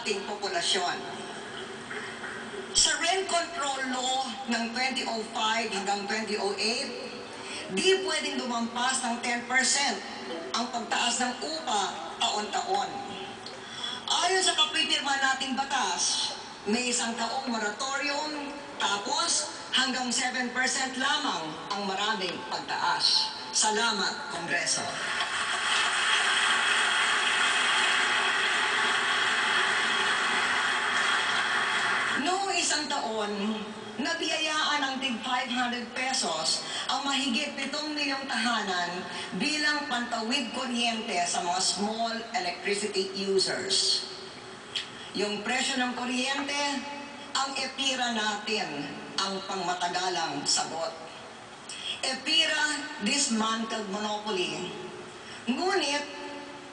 ating populasyon. Sa Rent Control Law ng 2005 hanggang 2008, di pwedeng lumampas ng 10% ang pagtaas ng upa taon-taon. Ayon sa kapipirma nating batas, may 1 taong moratorium, tapos hanggang 7% lamang ang maraming pagtaas. Salamat, Kongreso. Noong 1 taon, nabiyayaan ng tig 500 pesos ang mahigit 7 milyong tahanan bilang pantawid kuryente sa mga small electricity users. Yung presyo ng kuryente, ang EPIRA natin ang pangmatagalang sagot. EPIRA dismantled monopoly. Ngunit,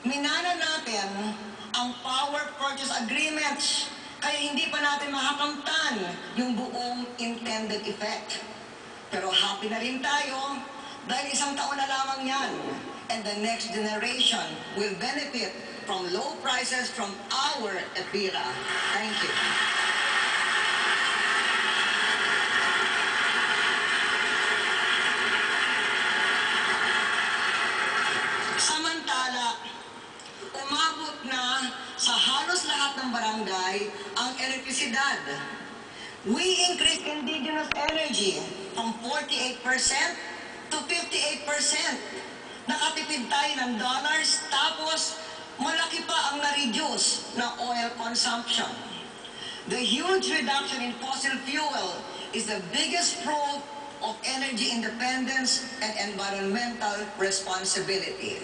minana natin ang power purchase agreements, kaya hindi pa natin makakamtan yung buong intended effect. Pero happy na rin tayo dahil 1 taon na lamang yan. And the next generation will benefit from low prices from our EPIRA. Thank you. Samantala, umabot na sa halos lahat ng barangay ang elektrisidad. We increased indigenous energy from 48% to 58%. Nakatipid tayo ng dollars, tapos malaki pa ang na-reduce na oil consumption. The huge reduction in fossil fuel is the biggest proof of energy independence and environmental responsibility.